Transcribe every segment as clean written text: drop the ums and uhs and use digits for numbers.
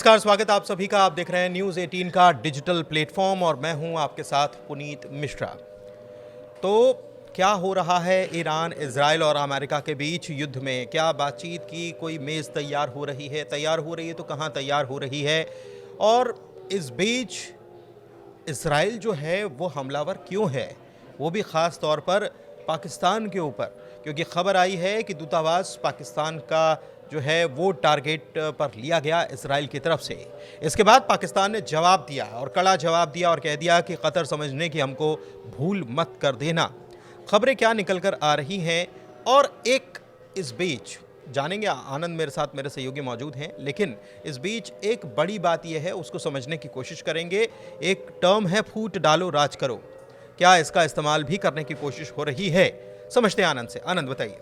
नमस्कार, स्वागत आप सभी का। आप देख रहे हैं न्यूज़ 18 का डिजिटल प्लेटफॉर्म और मैं हूं आपके साथ पुनीत मिश्रा। तो क्या हो रहा है ईरान, इजराइल और अमेरिका के बीच युद्ध में? क्या बातचीत की कोई मेज़ तैयार हो रही है? तैयार हो रही है तो कहां तैयार हो रही है? और इस बीच इजराइल जो है वो हमलावर क्यों है, वो भी ख़ास तौर पर पाकिस्तान के ऊपर, क्योंकि खबर आई है कि दूतावास पाकिस्तान का जो है वो टारगेट पर लिया गया इजराइल की तरफ से। इसके बाद पाकिस्तान ने जवाब दिया और कड़ा जवाब दिया और कह दिया कि कतर समझने की हमको भूल मत कर देना। खबरें क्या निकल कर आ रही हैं और एक इस बीच जानेंगे। आनंद मेरे साथ, मेरे सहयोगी मौजूद हैं, लेकिन इस बीच एक बड़ी बात यह है, उसको समझने की कोशिश करेंगे। एक टर्म है फूट डालो राज करो, क्या इसका इस्तेमाल भी करने की कोशिश हो रही है? समझते हैं आनंद से। आनंद बताइए।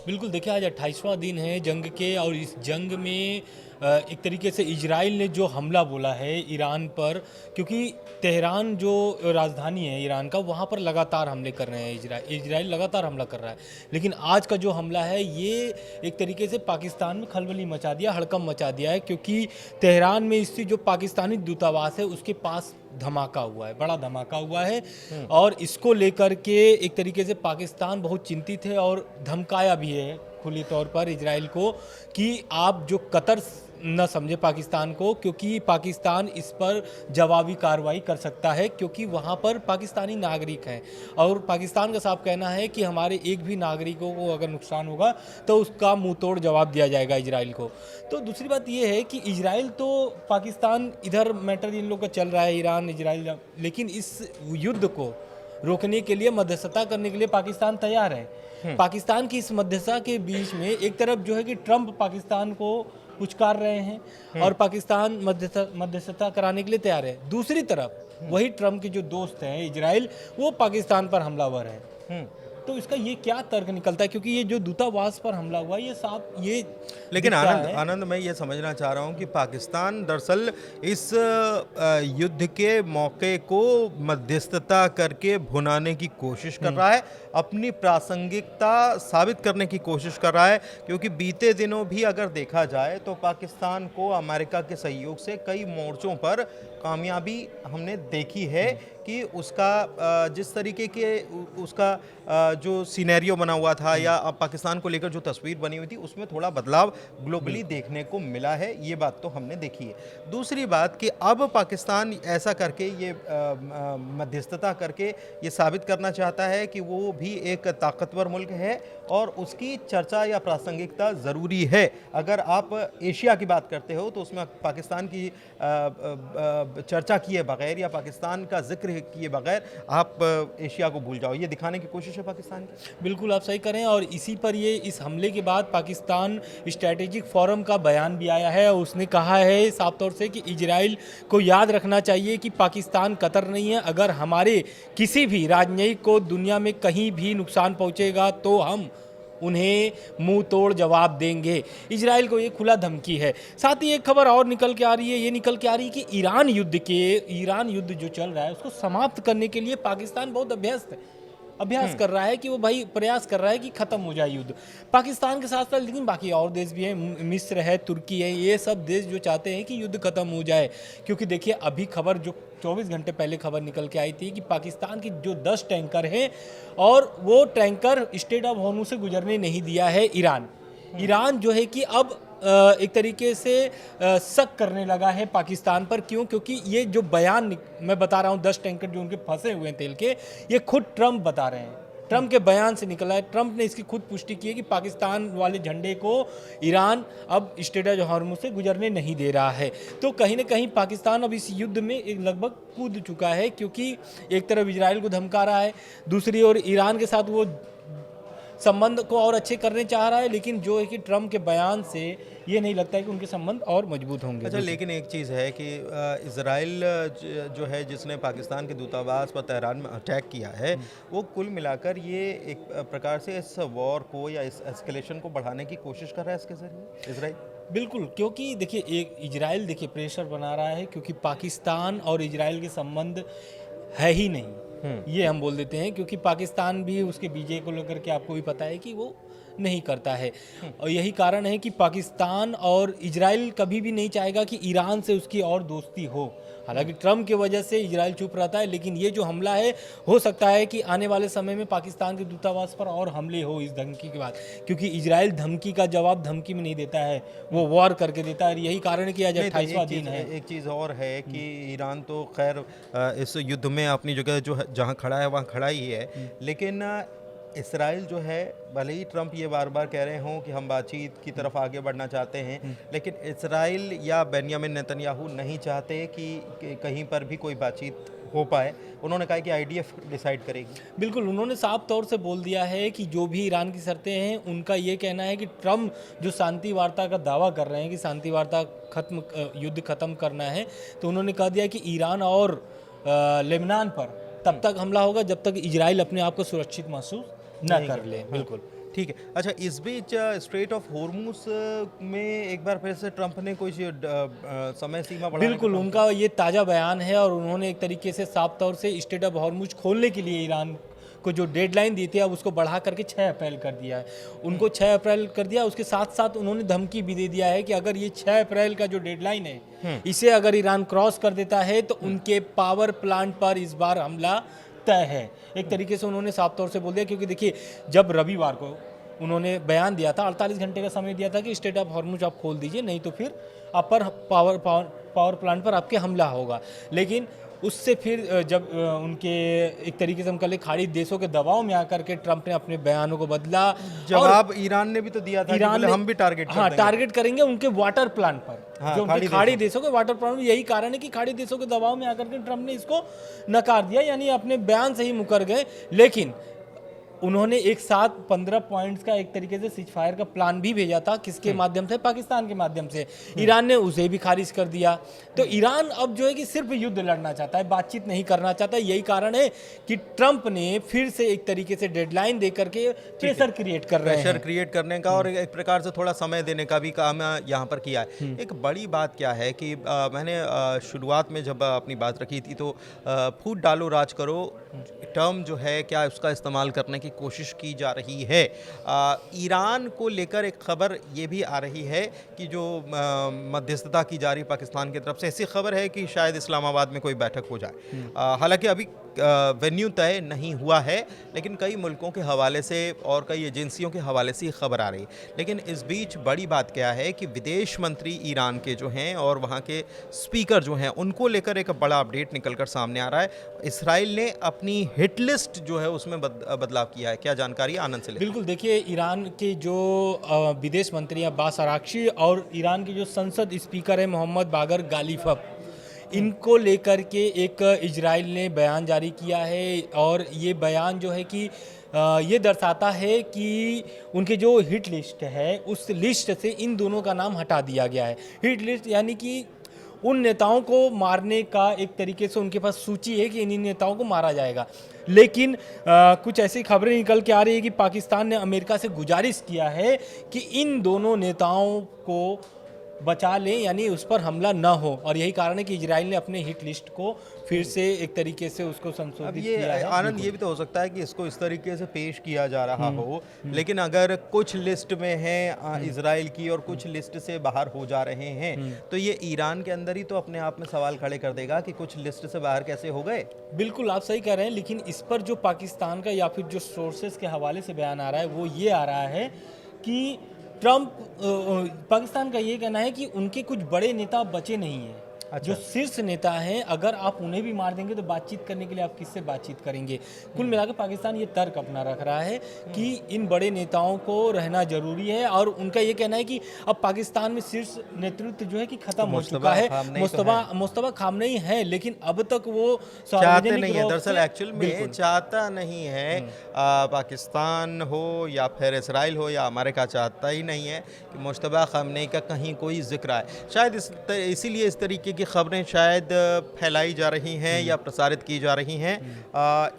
बिल्कुल, देखिए आज 28वां दिन है जंग के और इस जंग में एक तरीके से इजराइल ने जो हमला बोला है ईरान पर, क्योंकि तेहरान जो राजधानी है ईरान का, वहाँ पर लगातार हमले कर रहे हैं। इजराइल लगातार हमला कर रहा है, लेकिन आज का जो हमला है ये एक तरीके से पाकिस्तान में खलबली मचा दिया, हड़कंप मचा दिया है, क्योंकि तेहरान में स्थित जो पाकिस्तानी दूतावास है उसके पास धमाका हुआ है, बड़ा धमाका हुआ है। और इसको लेकर के एक तरीके से पाकिस्तान बहुत चिंतित है और धमकाया भी है खुली तौर पर इजराइल को कि आप जो कतर न समझे पाकिस्तान को, क्योंकि पाकिस्तान इस पर जवाबी कार्रवाई कर सकता है, क्योंकि वहाँ पर पाकिस्तानी नागरिक हैं और पाकिस्तान का साफ कहना है कि हमारे एक भी नागरिकों को अगर नुकसान होगा तो उसका मुंह तोड़ जवाब दिया जाएगा इजराइल को। तो दूसरी बात यह है कि इजराइल तो पाकिस्तान, इधर मैटर इन लोग का चल रहा है ईरान इजराइल, लेकिन इस युद्ध को रोकने के लिए, मध्यस्थता करने के लिए पाकिस्तान तैयार है। पाकिस्तान की इस मध्यस्थता के बीच में एक तरफ जो है कि ट्रंप पाकिस्तान को पुचकार रहे हैं और पाकिस्तान मध्यस्थता कराने के लिए तैयार है। दूसरी तरफ वही ट्रंप के जो दोस्त हैं इजराइल, वो पाकिस्तान पर हमलावर है। तो इसका ये क्या तर्क निकलता है, क्योंकि ये जो दूतावास पर हमला हुआ ये साफ ये लेकिन आनंद मैं ये समझना चाह रहा हूँ कि पाकिस्तान दरअसल इस युद्ध के मौके को मध्यस्थता करके भुनाने की कोशिश कर रहा है, अपनी प्रासंगिकता साबित करने की कोशिश कर रहा है, क्योंकि बीते दिनों भी अगर देखा जाए तो पाकिस्तान को अमेरिका के सहयोग से कई मोर्चों पर कामयाबी हमने देखी है कि उसका जिस तरीके के उसका जो सिनेरियो बना हुआ था या पाकिस्तान को लेकर जो तस्वीर बनी हुई थी उसमें थोड़ा बदलाव ग्लोबली देखने को मिला है, ये बात तो हमने देखी है। दूसरी बात कि अब पाकिस्तान ऐसा करके ये मध्यस्थता करके ये साबित करना चाहता है कि वो भी एक ताकतवर मुल्क है और उसकी चर्चा या प्रासंगिकता ज़रूरी है। अगर आप एशिया की बात करते हो तो उसमें पाकिस्तान की चर्चा किए बगैर या पाकिस्तान का जिक्र किए बगैर आप एशिया को भूल जाओ, ये दिखाने की कोशिश है पाकिस्तान की। बिल्कुल आप सही करें, और इसी पर ये इस हमले के बाद पाकिस्तान स्ट्रैटेजिक फोरम का बयान भी आया है। उसने कहा है साफ तौर से कि इजराइल को याद रखना चाहिए कि पाकिस्तान कतर नहीं है। अगर हमारे किसी भी राजनयिक को दुनिया में कहीं भी नुकसान पहुंचेगा तो हम उन्हें मुंह तोड़ जवाब देंगे। इजराइल को ये खुला धमकी है। साथ ही एक खबर और निकल के आ रही है, ये निकल के आ रही है कि ईरान युद्ध जो चल रहा है उसको समाप्त करने के लिए पाकिस्तान बहुत अभ्यास कर रहा है कि वो भाई प्रयास कर रहा है कि खत्म हो जाए युद्ध पाकिस्तान के साथ साथ। लेकिन बाकी और देश भी हैं, मिस्र है, तुर्की है, ये सब देश जो चाहते हैं कि युद्ध खत्म हो जाए। क्योंकि देखिए अभी खबर जो 24 घंटे पहले खबर निकल के आई थी कि पाकिस्तान की जो 10 टैंकर हैं और वो टैंकर स्ट्रेट ऑफ हॉर्मुज़ से गुजरने नहीं दिया है ईरान जो है कि अब एक तरीके से शक करने लगा है पाकिस्तान पर। क्यों? क्योंकि ये जो बयान मैं बता रहा हूँ 10 टैंकर जो उनके फंसे हुए हैं तेल के, ये खुद ट्रंप बता रहे हैं। ट्रंप के बयान से निकला है, ट्रंप ने इसकी खुद पुष्टि की है कि पाकिस्तान वाले झंडे को ईरान अब स्ट्रेट ऑफ हॉर्मुज़ से गुजरने नहीं दे रहा है। तो कहीं ना कहीं पाकिस्तान अब इस युद्ध में एक लगभग कूद चुका है, क्योंकि एक तरफ इजराइल को धमका रहा है, दूसरी ओर ईरान के साथ वो संबंध को और अच्छे करने चाह रहा है, लेकिन जो है कि ट्रंप के बयान से ये नहीं लगता है कि उनके संबंध और मजबूत होंगे। अच्छा, लेकिन एक चीज़ है कि इजराइल जो है जिसने पाकिस्तान के दूतावास पर तेहरान में अटैक किया है, वो कुल मिलाकर ये एक प्रकार से इस वॉर को या इस एस्केलेशन को बढ़ाने की कोशिश कर रहा है इसके ज़रिए इजराइल। बिल्कुल, क्योंकि देखिए एक इजराइल देखिए प्रेशर बना रहा है, क्योंकि पाकिस्तान और इजराइल के संबंध है ही नहीं, ये हम बोल देते हैं। क्योंकि पाकिस्तान भी उसके बीजे को लेकर के आपको भी पता है कि वो नहीं करता है। और यही कारण है कि पाकिस्तान और इजराइल कभी भी नहीं चाहेगा कि ईरान से उसकी और दोस्ती हो। हालांकि ट्रम्प की वजह से इजराइल चुप रहता है, लेकिन ये जो हमला है हो सकता है कि आने वाले समय में पाकिस्तान के दूतावास पर और हमले हो इस धमकी के बाद, क्योंकि इजराइल धमकी का जवाब धमकी में नहीं देता है, वो वॉर करके देता है। यही कारण है कि आज नहीं, तो 28वां दिन है। एक चीज़ और है कि ईरान तो खैर इस युद्ध में अपनी जगह जो है जहाँ खड़ा है वहाँ खड़ा ही है, लेकिन इसराइल जो है, भले ही ट्रम्प ये बार बार कह रहे हों कि हम बातचीत की तरफ आगे बढ़ना चाहते हैं, लेकिन इसराइल या बेंयामिन नेतन्याहू नहीं चाहते कि कहीं पर भी कोई बातचीत हो पाए। उन्होंने कहा कि आईडीएफ डिसाइड करेगी। बिल्कुल, उन्होंने साफ तौर से बोल दिया है कि जो भी ईरान की शर्तें हैं, उनका ये कहना है कि ट्रम्प जो शांति वार्ता का दावा कर रहे हैं कि शांति वार्ता युद्ध खत्म करना है, तो उन्होंने कह दिया कि ईरान और लेबनान पर तब तक हमला होगा जब तक इजराइल अपने आप को सुरक्षित महसूस न कर ले। बिल्कुल ठीक है। अच्छा, इस बीच स्ट्रेट ऑफ हॉर्मुज में एक बार फिर से ट्रंप ने कोई समय सीमा बढ़ाने बिल्कुल, उनका ये ताज़ा बयान है और उन्होंने एक तरीके से साफ तौर से स्ट्रेट ऑफ हॉर्मुज खोलने के लिए ईरान को जो डेडलाइन दी थी अब उसको बढ़ा करके 6 अप्रैल कर दिया है। उनको 6 अप्रैल कर दिया। उसके साथ साथ उन्होंने धमकी भी दे दिया है कि अगर ये 6 अप्रैल का जो डेडलाइन है इसे अगर ईरान क्रॉस कर देता है तो उनके पावर प्लांट पर इस बार हमला तय है। एक तरीके से उन्होंने साफ तौर से बोल दिया, क्योंकि देखिए जब रविवार को उन्होंने बयान दिया था, 48 घंटे का समय दिया था कि स्ट्रेट ऑफ हॉर्मुज आप खोल दीजिए, नहीं तो फिर आप पर पावर प्लांट पर आपके हमला होगा। लेकिन उससे फिर जब उनके एक तरीके से हम कह लें खाड़ी देशों के दबाव में आकर के ट्रंप ने अपने बयानों को बदला। जवाब ईरान ने भी तो दिया था, ईरान हम भी टारगेट टारगेट करेंगे उनके वाटर प्लांट पर, जो उनके खाड़ी देशों के वाटर प्लांट। यही कारण है कि खाड़ी देशों के दबाव में आकर के ट्रंप ने इसको नकार दिया, यानी अपने बयान से ही मुकर गए। लेकिन उन्होंने एक साथ 15 पॉइंट्स का एक तरीके से सीज फायर का प्लान भी भेजा था, किसके माध्यम से? पाकिस्तान के माध्यम से। ईरान ने उसे भी खारिज कर दिया। तो ईरान अब जो है कि सिर्फ युद्ध लड़ना चाहता है, बातचीत नहीं करना चाहता। यही कारण है कि ट्रंप ने फिर से एक तरीके से डेडलाइन दे करके प्रेशर क्रिएट कर रहे हैं। प्रेशर क्रिएट करने का और एक प्रकार से थोड़ा समय देने का भी काम यहाँ पर किया है। एक बड़ी बात क्या है कि मैंने शुरुआत में जब अपनी बात रखी थी तो फूट डालो राज करो टर्म जो है क्या उसका इस्तेमाल करने की कोशिश की जा रही है। ईरान को लेकर एक खबर ये भी आ रही है कि जो मध्यस्थता की जा रही पाकिस्तान की तरफ से, ऐसी खबर है कि शायद इस्लामाबाद में कोई बैठक हो जाए। हालांकि अभी वेन्यू तय नहीं हुआ है, लेकिन कई मुल्कों के हवाले से और कई एजेंसियों के हवाले से ये खबर आ रही है। लेकिन इस बीच बड़ी बात क्या है कि विदेश मंत्री ईरान के जो हैं और वहाँ के स्पीकर जो हैं उनको लेकर एक बड़ा अपडेट निकलकर सामने आ रहा है। इसराइल ने अपनी हिट लिस्ट जो है उसमें बदलाव किया है। क्या जानकारी आनंद से ले? बिल्कुल, देखिए ईरान के जो विदेश मंत्री अब्बास अराक्ची और ईरान के जो संसद स्पीकर है मोहम्मद बागर गालिब, इनको लेकर के एक इजराइल ने बयान जारी किया है। और ये बयान जो है कि ये दर्शाता है कि उनके जो हिट लिस्ट है उस लिस्ट से इन दोनों का नाम हटा दिया गया है। हिट लिस्ट यानी कि उन नेताओं को मारने का एक तरीके से उनके पास सूची है कि इन नेताओं को मारा जाएगा। लेकिन कुछ ऐसी खबरें निकल के आ रही है कि पाकिस्तान ने अमेरिका से गुजारिश किया है कि इन दोनों नेताओं को बचा लें, यानी उस पर हमला न हो। और यही कारण है कि इजराइल ने अपने हिट लिस्ट को फिर से एक तरीके से उसको संशोधित किया है। आनंद, ये भी तो हो सकता है कि इसको इस तरीके से पेश किया जा रहा हो, लेकिन अगर कुछ लिस्ट में है इजराइल की और कुछ लिस्ट से बाहर हो जा रहे हैं, तो ये ईरान के अंदर ही तो अपने आप में सवाल खड़े कर देगा कि कुछ लिस्ट से बाहर कैसे हो गए। बिल्कुल, आप सही कह रहे हैं। लेकिन इस पर जो पाकिस्तान का या फिर जो सोर्सेस के हवाले से बयान आ रहा है वो ये आ रहा है कि ट्रंप पाकिस्तान का ये कहना है कि उनके कुछ बड़े नेता बचे नहीं हैं। अच्छा। जो शीर्ष नेता हैं, अगर आप उन्हें भी मार देंगे तो बातचीत करने के लिए आप किससे बातचीत करेंगे? कुल मिलाकर पाकिस्तान ये तर्क अपना रख रहा है कि इन बड़े नेताओं को रहना जरूरी है। और उनका ये कहना है कि अब पाकिस्तान में शीर्ष नेतृत्व जो है कि खत्म हो चुका है। मुस्तफा खामनेई है, लेकिन अब तक वो चाहते नहीं है। दरअसल एक्चुअल में चाहता नहीं है। पाकिस्तान हो या फिर इसराइल हो या अमेरिका चाहता ही नहीं है कि मुस्तफा खामनेई का कहीं कोई जिक्र आए। शायद इसीलिए इस तरीके की खबरें शायद फैलाई जा रही हैं या प्रसारित की जा रही हैं।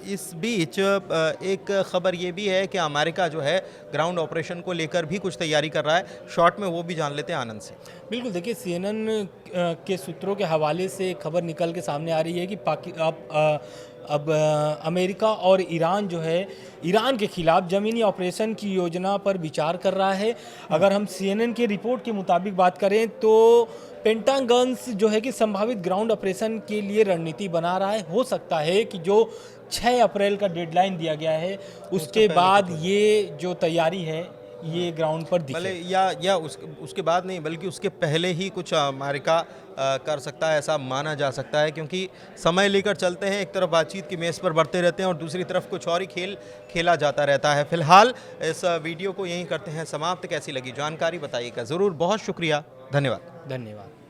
इस बीच एक खबर ये भी है कि अमेरिका जो है ग्राउंड ऑपरेशन को लेकर भी कुछ तैयारी कर रहा है। शॉर्ट में वो भी जान लेते हैं आनंद से। बिल्कुल, देखिए CNN के सूत्रों के हवाले से खबर निकल के सामने आ रही है कि अब अमेरिका और ईरान जो है ईरान के खिलाफ ज़मीनी ऑपरेशन की योजना पर विचार कर रहा है। अगर हम CNN के रिपोर्ट के मुताबिक बात करें तो पेंटागन जो है कि संभावित ग्राउंड ऑपरेशन के लिए रणनीति बना रहा है। हो सकता है कि जो 6 अप्रैल का डेडलाइन दिया गया है उसके बाद ये जो तैयारी है ये ग्राउंड पर दिखे। भले या उसके बाद नहीं, बल्कि उसके पहले ही कुछ अमेरिका कर सकता है, ऐसा माना जा सकता है, क्योंकि समय लेकर चलते हैं। एक तरफ बातचीत की मेज़ पर बढ़ते रहते हैं और दूसरी तरफ कुछ और ही खेल खेला जाता रहता है। फिलहाल इस वीडियो को यहीं करते हैं समाप्त। कैसी लगी जानकारी बताइएगा ज़रूर। बहुत शुक्रिया, धन्यवाद। धन्यवाद।